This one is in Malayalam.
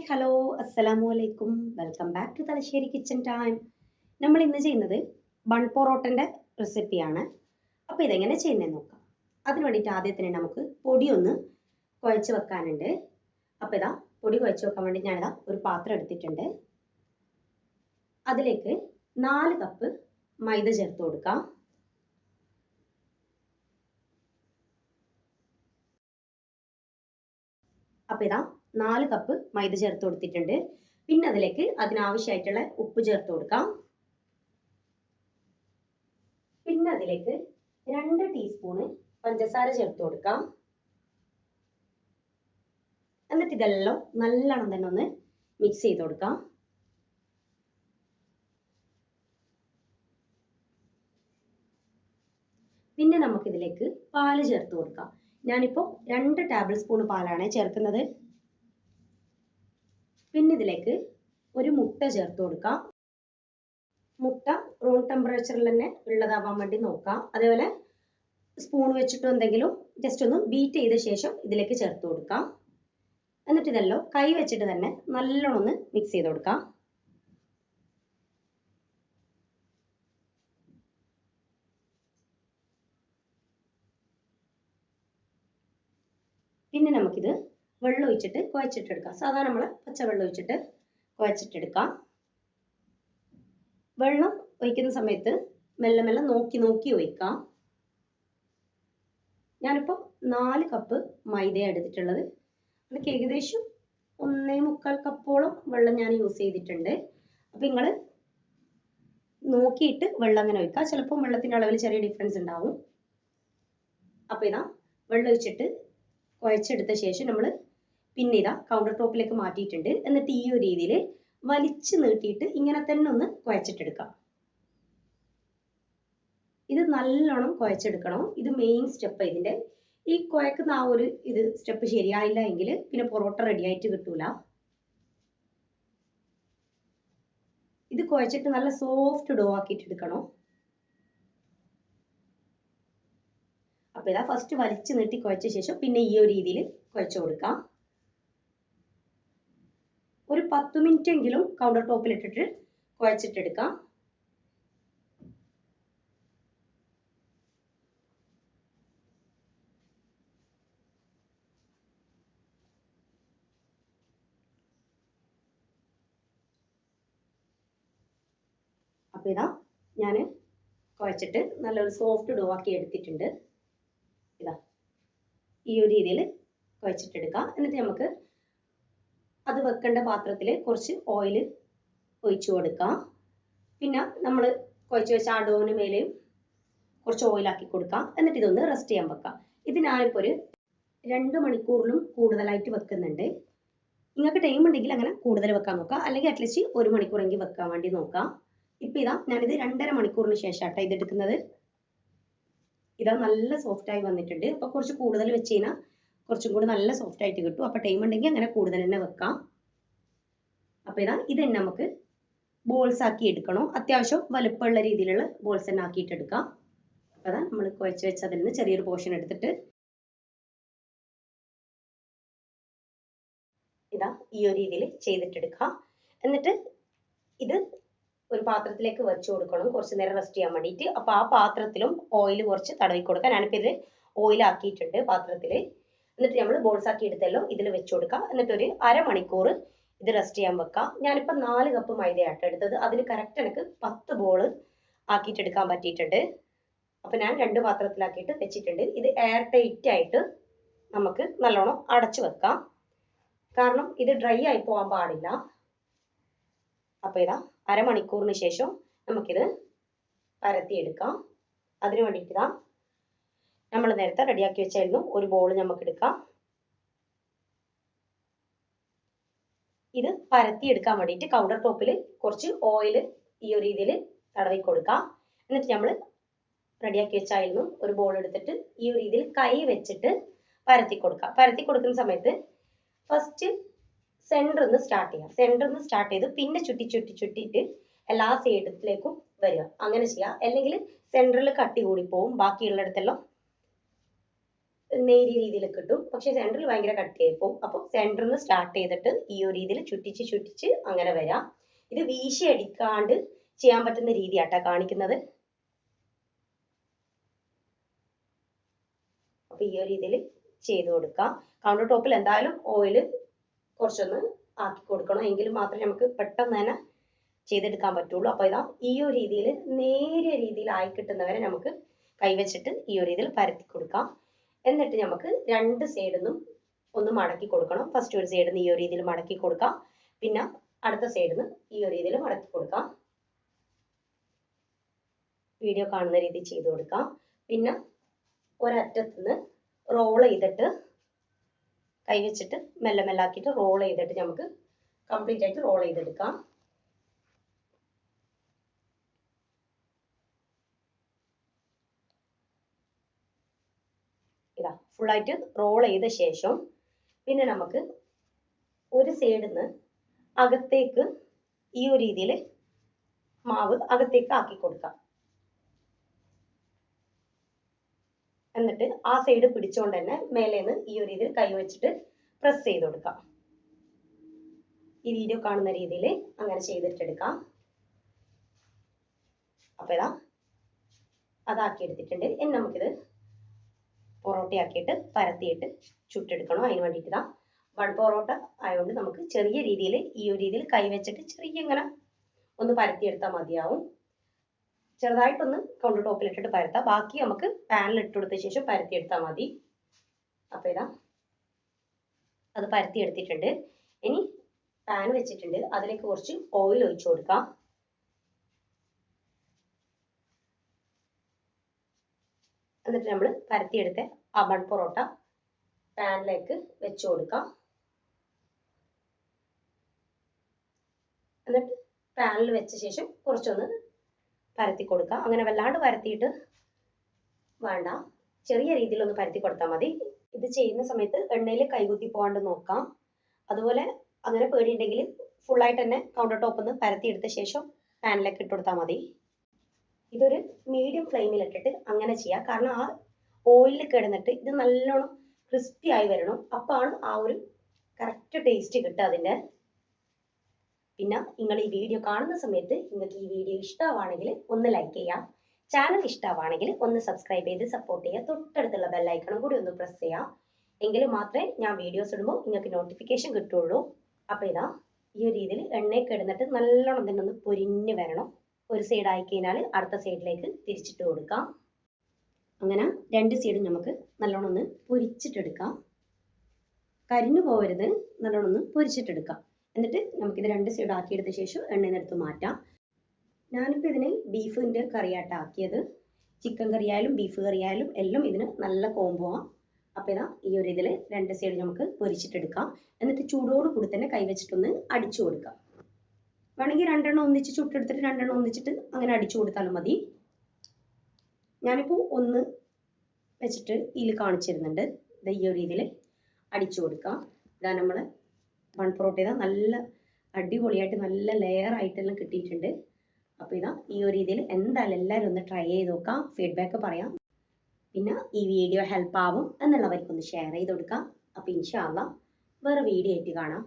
ഹലോ, അസ്സലാമു അലൈക്കും. Welcome back to Thalassery kitchen time. നമ്മൾ ഇന്ന് ചെയ്യുന്നത് ബൺ പൊറോട്ടൻ്റെ റെസിപ്പിയാണ്. അപ്പോൾ ഇതെങ്ങനെ ചെയ്യുന്നതെന്ന് നോക്കാം. അതിന് വേണ്ടിയിട്ട് ആദ്യം തന്നെ നമുക്ക് പൊടി ഒന്ന് കുഴച്ച് വെക്കാനുണ്ട്. അപ്പോൾ ഇതാ പൊടി കുഴച്ച് വെക്കാൻ വേണ്ടി ഞാനിതാ ഒരു പാത്രം എടുത്തിട്ടുണ്ട്. അതിലേക്ക് 4 കപ്പ് മൈദ ചേർത്ത് കൊടുക്കാം. അപ്പോൾ ഇതാ 4 കപ്പ് മൈദ ചേർത്ത് കൊടുത്തിട്ടുണ്ട്. പിന്നെ അതിലേക്ക് അതിനാവശ്യമായിട്ടുള്ള ഉപ്പ് ചേർത്ത് കൊടുക്കാം. പിന്നെ അതിലേക്ക് 2 ടീസ്പൂണ് പഞ്ചസാര ചേർത്ത് കൊടുക്കാം. എന്നിട്ട് ഇതെല്ലാം നല്ലോണം തന്നെ ഒന്ന് മിക്സ് ചെയ്ത് കൊടുക്കാം. പിന്നെ നമുക്കിതിലേക്ക് പാല് ചേർത്ത് കൊടുക്കാം. ഞാനിപ്പോൾ 2 ടേബിൾ സ്പൂൺ പാലാണ് ചേർക്കുന്നത്. പിന്നെ ഇതിലേക്ക് ഒരു മുട്ട ചേർത്ത് കൊടുക്കാം. മുട്ട റൂം ടെമ്പറേച്ചറിൽ തന്നെ ഉള്ളതാവാൻ വേണ്ടി നോക്കാം. അതേപോലെ സ്പൂൺ വെച്ചിട്ടോ എന്തെങ്കിലും ജസ്റ്റ് ഒന്ന് ബീറ്റ് ചെയ്ത ശേഷം ഇതിലേക്ക് ചേർത്ത് കൊടുക്കാം. എന്നിട്ട് ഇതെല്ലാം കൈ വെച്ചിട്ട് തന്നെ നല്ലോണം ഒന്ന് മിക്സ് ചെയ്ത് കൊടുക്കാം. പിന്നെ നമുക്കിത് വെള്ളം ഒഴിച്ചിട്ട് കുഴച്ചിട്ടെടുക്കാം. സാധാരണ നമ്മൾ പച്ചവെള്ളം ഒഴിച്ചിട്ട് കുഴച്ചിട്ടെടുക്കാം. വെള്ളം ഒഴിക്കുന്ന സമയത്ത് മെല്ലെ മെല്ലെ നോക്കി നോക്കി ഒഴിക്കാം. ഞാനിപ്പോൾ 4 കപ്പ് മൈദയാണ് എടുത്തിട്ടുള്ളത്. അതിലേക്ക് ഏകദേശം 1.25 കപ്പോളം വെള്ളം ഞാൻ യൂസ് ചെയ്തിട്ടുണ്ട്. അപ്പം നിങ്ങൾ നോക്കിയിട്ട് വെള്ളം അങ്ങനെ ഒഴിക്കുക. ചിലപ്പോൾ വെള്ളത്തിൻ്റെ അളവിൽ ചെറിയ ഡിഫറൻസ് ഉണ്ടാവും. അപ്പോൾ ഇതാ വെള്ളം ഒഴിച്ചിട്ട് കുഴച്ചെടുത്ത ശേഷം നമ്മൾ പിന്നെ ഇതാ കൗണ്ടർ ടോപ്പിലേക്ക് മാറ്റിയിട്ടുണ്ട്. എന്നിട്ട് ഈ ഒരു രീതിയിൽ വലിച്ചു നീട്ടിയിട്ട് ഇങ്ങനെ തന്നെ ഒന്ന് കുഴച്ചിട്ടെടുക്കാം. ഇത് നല്ലോണം കുഴച്ചെടുക്കണം. ഇത് മെയിൻ സ്റ്റെപ്പ്. ഇതിൻ്റെ ഈ കുഴക്കുന്ന ആ ഒരു സ്റ്റെപ്പ് ശരിയായില്ല എങ്കിൽ പിന്നെ പൊറോട്ട റെഡി ആയിട്ട് കിട്ടൂല. ഇത് കുഴച്ചിട്ട് നല്ല സോഫ്റ്റ് ഡോ ആക്കിയിട്ട് എടുക്കണം. അപ്പോൾ ഇതാ ഫസ്റ്റ് വലിച്ചു നീട്ടി കുഴച്ച ശേഷം പിന്നെ ഈ ഒരു രീതിയിൽ കുഴച്ചു കൊടുക്കാം. ഒരു 10 മിനിറ്റ് എങ്കിലും കൗണ്ടർ ടോപ്പിൽ ഇട്ടിട്ട് കുഴച്ചിട്ടെടുക്കാം. അപ്പോൾ ഇതാ ഞാൻ കുഴച്ചിട്ട് നല്ലൊരു സോഫ്റ്റ് ഡോ ആക്കി എടുത്തിട്ടുണ്ട്. ഇതാ ഈ ഒരു രീതിയിൽ കുഴച്ചിട്ടെടുക്കാം. എന്നിട്ട് നമുക്ക് അത് വെക്കേണ്ട പാത്രത്തിൽ കുറച്ച് ഓയിൽ ഒഴിച്ചു കൊടുക്കാം. പിന്നെ നമ്മൾ കുഴച്ച് വെച്ച ആ ഡോന് മേലെയും കുറച്ച് ഓയിലാക്കി കൊടുക്കാം. എന്നിട്ട് ഇതൊന്ന് റെസ്റ്റ് ചെയ്യാൻ വെക്കാം. ഇത് ഞാനിപ്പോൾ ഒരു 2 മണിക്കൂറിലും കൂടുതലായിട്ട് വെക്കുന്നുണ്ട്. നിങ്ങൾക്ക് ടൈം ഉണ്ടെങ്കിൽ അങ്ങനെ കൂടുതൽ വെക്കാൻ നോക്കാം. അല്ലെങ്കിൽ അറ്റ്ലീസ്റ്റ് 1 മണിക്കൂറെങ്കിൽ വെക്കാൻ വേണ്ടി നോക്കാം. ഇപ്പം ഇതാ ഞാനിത് 2.5 മണിക്കൂറിന് ശേഷമാട്ടോ ഇതെടുക്കുന്നത്. ഇതാ നല്ല സോഫ്റ്റായി വന്നിട്ടുണ്ട്. അപ്പോൾ കുറച്ച് കൂടുതൽ വെച്ച് കഴിഞ്ഞാൽ കുറച്ചും കൂടി നല്ല സോഫ്റ്റ് ആയിട്ട് കിട്ടും. അപ്പോൾ ടൈം ഉണ്ടെങ്കിൽ അങ്ങനെ കൂടുതൽ തന്നെ വെക്കാം. അപ്പോൾ ഇതാ ഇത് തന്നെ നമുക്ക് ബോൾസ് ആക്കി എടുക്കണം. അത്യാവശ്യം വലുപ്പമുള്ള രീതിയിലുള്ള ബോൾസ് തന്നെ ആക്കിയിട്ട് എടുക്കാം. അപ്പോൾ അതാ നമ്മൾ കുഴച്ച് വെച്ച് അതിൽ നിന്ന് ചെറിയൊരു പോർഷൻ എടുത്തിട്ട് ഇതാ ഈ ഒരു രീതിയിൽ ചെയ്തിട്ടെടുക്കാം. എന്നിട്ട് ഇത് ഒരു പാത്രത്തിലേക്ക് വെച്ച് കൊടുക്കണം കുറച്ച് നേരം റെസ്റ്റ് ചെയ്യാൻ വേണ്ടിയിട്ട്. അപ്പോൾ ആ പാത്രത്തിലും ഓയിൽ കുറച്ച് തടവി കൊടുക്കാം. ഞാനിപ്പോൾ ഇത് ഓയിൽ ആക്കിയിട്ടുണ്ട് പാത്രത്തിൽ. എന്നിട്ട് നമ്മൾ ബോൾസ് ആക്കി എടുത്തല്ലോ ഇതിൽ വെച്ച് കൊടുക്കാം. എന്നിട്ട് ഒരു അരമണിക്കൂർ ഇത് റെസ്റ്റ് ചെയ്യാൻ വെക്കാം. ഞാനിപ്പോൾ 4 കപ്പ് മൈദയാട്ടോ എടുത്തത്. അതിന് കറക്റ്റ് എനിക്ക് 10 ബോൾ ആക്കിയിട്ട് എടുക്കാൻ പറ്റിയിട്ടുണ്ട്. അപ്പോൾ ഞാൻ 2 പാത്രത്തിലാക്കിയിട്ട് വെച്ചിട്ടുണ്ട്. ഇത് എയർ ടൈറ്റ് ആയിട്ട് നമുക്ക് നല്ലോണം അടച്ചു വെക്കാം. കാരണം ഇത് ഡ്രൈ ആയി പോകാൻ പാടില്ല. അപ്പോൾ ഇതാ അരമണിക്കൂറിന് ശേഷം നമുക്കിത് പരത്തിയെടുക്കാം. അതിന് വേണ്ടിയിട്ട് ഇതാ നമ്മൾ നേരത്തെ റെഡിയാക്കി വെച്ചായിരുന്നു ഒരു ബോൾ നമുക്ക് എടുക്കാം. ഇത് പരത്തിയെടുക്കാൻ വേണ്ടിയിട്ട് കൗണ്ടർ ടോപ്പിൽ കുറച്ച് ഓയിൽ ഈ ഒരു രീതിയിൽ തടവി കൊടുക്കാം. എന്നിട്ട് നമ്മൾ റെഡിയാക്കി വെച്ചായിരുന്നു ഒരു ബോൾ എടുത്തിട്ട് ഈ ഒരു രീതിയിൽ കൈ വെച്ചിട്ട് പരത്തി കൊടുക്കാം. പരത്തി കൊടുക്കുന്ന സമയത്ത് ഫസ്റ്റ് സെൻറ്ററിൽ നിന്ന് സ്റ്റാർട്ട് ചെയ്യാം. സെൻറ്ററിൽ നിന്ന് സ്റ്റാർട്ട് ചെയ്ത് പിന്നെ ചുറ്റിയിട്ട് എല്ലാ സൈഡിലേക്കും വരിക. അങ്ങനെ ചെയ്യാം. അല്ലെങ്കിൽ സെൻറ്ററിൽ കട്ടി കൂടി പോവും. ബാക്കിയുള്ളിടത്തെല്ലാം നേരിയ രീതിയിൽ കിട്ടും. പക്ഷെ സെൻറ്ററിൽ ഭയങ്കര കട്ടിയായി പോകും. അപ്പോൾ സെൻറ്ററിൽ നിന്ന് സ്റ്റാർട്ട് ചെയ്തിട്ട് ഈ ഒരു രീതിയിൽ ചുറ്റിച്ച് അങ്ങനെ വരാം. ഇത് വീശി അടിക്കാണ്ട് ചെയ്യാൻ പറ്റുന്ന രീതിയാട്ടാ കാണിക്കുന്നത്. അപ്പോൾ ഈ ഒരു രീതിയിൽ ചെയ്ത് കൊടുക്കാം. കൗണ്ടർ ടോപ്പിൽ എന്തായാലും ഓയിൽ കുറച്ചൊന്ന് ആക്കി കൊടുക്കണം, എങ്കിൽ മാത്രമേ നമുക്ക് പെട്ടെന്ന് തന്നെ ചെയ്തെടുക്കാൻ പറ്റുള്ളൂ. അപ്പോൾ ഇതാ ഈ ഒരു രീതിയിൽ നേരിയ രീതിയിൽ ആയി കിട്ടുന്നവരെ നമുക്ക് കൈവച്ചിട്ട് ഈ ഒരു രീതിയിൽ പരത്തി കൊടുക്കാം. എന്നിട്ട് നമുക്ക് രണ്ട് സൈഡിൽ നിന്നും ഒന്ന് മടക്കി കൊടുക്കണം. ഫസ്റ്റ് ഒരു സൈഡിൽ നിന്ന് ഈ ഒരു രീതിയിൽ മടക്കി കൊടുക്കാം, പിന്നെ അടുത്ത സൈഡിൽ നിന്ന് ഈ ഒരു രീതിയിൽ മടക്കി കൊടുക്കാം. വീഡിയോ കാണുന്ന രീതിയിൽ ചെയ്ത് കൊടുക്കാം. പിന്നെ ഒരറ്റത്ത് നിന്ന് റോൾ ചെയ്തിട്ട് കൈവച്ചിട്ട് മെല്ലെ മെല്ലാക്കിയിട്ട് റോൾ ചെയ്തിട്ട് നമുക്ക് കംപ്ലീറ്റ് ആയിട്ട് റോൾ ചെയ്തെടുക്കാം. ഇതാ ഫുള്ളായിട്ട് റോൾ ചെയ്ത ശേഷം പിന്നെ നമുക്ക് ഒരു സൈഡിൽ നിന്ന് അകത്തേക്ക് ഈ ഒരു രീതിയിൽ മാവ് അകത്തേക്ക് ആക്കി കൊടുക്കാം. എന്നിട്ട് ആ സൈഡ് പിടിച്ചുകൊണ്ട് തന്നെ മേലേന്ന് ഈ ഒരു രീതിയിൽ കൈവച്ചിട്ട് പ്രസ് ചെയ്ത് കൊടുക്കാം. ഈ വീഡിയോ കാണുന്ന രീതിയിൽ അങ്ങനെ ചെയ്തിട്ടെടുക്കാം. അപ്പോൾ ഇതാ അതാക്കി എടുത്തിട്ടുണ്ട്. ഇനി നമുക്കിത് പൊറോട്ടയാക്കിയിട്ട് പരത്തിയിട്ട് ചുട്ടെടുക്കണം. അതിന് വേണ്ടിയിട്ട് ഇതാ വൺ പൊറോട്ട ആയതുകൊണ്ട് നമുക്ക് ചെറിയ രീതിയിൽ ഈ ഒരു രീതിയിൽ കൈവച്ചിട്ട് ചെറിയ ഇങ്ങനെ ഒന്ന് പരത്തിയെടുത്താൽ മതിയാവും. ചെറുതായിട്ടൊന്ന് കൗണ്ടർ ടോപ്പിലിട്ടിട്ട് പരത്താം. ബാക്കി നമുക്ക് പാനിൽ ഇട്ട് കൊടുത്ത ശേഷം പരത്തിയെടുത്താൽ മതി. അപ്പോൾ ഇതാ അത് പരത്തിയെടുത്തിട്ടുണ്ട്. ഇനി പാൻ വെച്ചിട്ടുണ്ട്, അതിലേക്ക് കുറച്ച് ഓയിൽ ഒഴിച്ചു കൊടുക്കാം. എന്നിട്ട് നമ്മൾ പരത്തിയെടുത്ത ആ ബൺ പൊറോട്ട പാനിലേക്ക് വെച്ചു കൊടുക്കാം. എന്നിട്ട് പാനിൽ വെച്ച ശേഷം കുറച്ചൊന്ന് പരത്തി കൊടുക്കാം. അങ്ങനെ വല്ലാണ്ട് പരത്തിയിട്ട് വേണ്ട, ചെറിയ രീതിയിലൊന്ന് പരത്തി കൊടുത്താൽ മതി. ഇത് ചെയ്യുന്ന സമയത്ത് എണ്ണയിൽ കൈകുത്തി പോകാണ്ട് നോക്കാം. അതുപോലെ അങ്ങനെ പേടിയുണ്ടെങ്കിൽ ഫുള്ളായിട്ട് തന്നെ കൗണ്ടർ ടോപ്പിൽ നിന്ന് പരത്തിയെടുത്ത ശേഷം പാനിലേക്ക് ഇട്ട് കൊടുത്താൽ മതി. ഇതൊരു മീഡിയം ഫ്ലെയിമിൽ ഇട്ടിട്ട് അങ്ങനെ ചെയ്യാം. കാരണം ആ ഓയിലിൽ കിടന്നിട്ട് ഇത് നല്ലോണം ക്രിസ്പി ആയി വരണം. അപ്പാണ് ആ ഒരു കറക്റ്റ് ടേസ്റ്റ് കിട്ടുക അതിൻ്റെ. പിന്നെ നിങ്ങൾ ഈ വീഡിയോ കാണുന്ന സമയത്ത് നിങ്ങൾക്ക് ഈ വീഡിയോ ഇഷ്ടമാണെങ്കിൽ ഒന്ന് ലൈക്ക് ചെയ്യാം. ചാനൽ ഇഷ്ടമാണെങ്കിൽ ഒന്ന് സബ്സ്ക്രൈബ് ചെയ്ത് സപ്പോർട്ട് ചെയ്യുക. തൊട്ടടുത്തുള്ള ബെല്ലൈക്കണം കൂടി ഒന്ന് പ്രസ് ചെയ്യാം. എങ്കിൽ മാത്രമേ ഞാൻ വീഡിയോസ് ഇടുമ്പോൾ നിങ്ങൾക്ക് നോട്ടിഫിക്കേഷൻ കിട്ടുള്ളൂ. അപ്പോൾ ഇതാ ഈ ഒരു രീതിയിൽ എണ്ണയിൽ കിടന്നിട്ട് നല്ലോണം തന്നെ ഒന്ന് പൊരിഞ്ഞ് വരണം. ഒരു സൈഡ് ആയി കഴിഞ്ഞാൽ അടുത്ത സൈഡിലേക്ക് തിരിച്ചിട്ട് കൊടുക്കാം. അങ്ങനെ രണ്ട് സൈഡും നമുക്ക് നല്ലോണം ഒന്ന് പൊരിച്ചിട്ടെടുക്കാം. കരിഞ്ഞു പോകരുത്, നല്ലോണം ഒന്ന് പൊരിച്ചിട്ടെടുക്കാം. എന്നിട്ട് നമുക്കിത് രണ്ട് സൈഡ് ആക്കിയെടുത്ത ശേഷം എണ്ണയിൽ നിന്ന് എടുത്ത് മാറ്റാം. ഞാനിപ്പോൾ ഇതിന് ബീഫിൻ്റെ കറിയായിട്ട് ആക്കിയത്. ചിക്കൻ കറി ആയാലും ബീഫ് കറി ആയാലും എല്ലാം ഇതിന് നല്ല കോംബോ ആണ്. അപ്പോൾ ഇതാ ഈ ഒരു ഇതിൽ രണ്ട് സൈഡ് നമുക്ക് പൊരിച്ചിട്ടെടുക്കാം. എന്നിട്ട് ചൂടോട് കൂടി തന്നെ കൈവച്ചിട്ടൊന്ന് അടിച്ചു കൊടുക്കാം. വേണമെങ്കിൽ രണ്ടെണ്ണം ഒന്നിച്ച് ചുട്ടെടുത്തിട്ട് രണ്ടെണ്ണം ഒന്നിച്ചിട്ട് അങ്ങനെ അടിച്ചു കൊടുത്താലും മതി. ഞാനിപ്പോൾ ഒന്ന് വെച്ചിട്ട് ഇതിൽ കാണിച്ചിരുന്നുണ്ട്. ഈ ഒരു രീതിയിൽ അടിച്ചു കൊടുക്കാം. ഇതാ നമ്മൾ ബൺ പൊറോട്ട ഇതാ നല്ല അടിപൊളിയായിട്ട് നല്ല ലെയർ ആയിട്ടെല്ലാം കിട്ടിയിട്ടുണ്ട്. അപ്പോൾ ഇതാ ഈ ഒരു രീതിയിൽ എന്തായാലും എല്ലാവരും ഒന്ന് ട്രൈ ചെയ്ത് നോക്കാം, ഫീഡ്ബാക്ക് പറയാം. പിന്നെ ഈ വീഡിയോ ഹെൽപ്പ് ആവും എന്നുള്ളവർക്കൊന്ന് ഷെയർ ചെയ്ത് കൊടുക്കാം. അപ്പോൾ ഇൻഷാ അല്ലാഹ് വേറെ വീഡിയോ ആയിട്ട് കാണാം.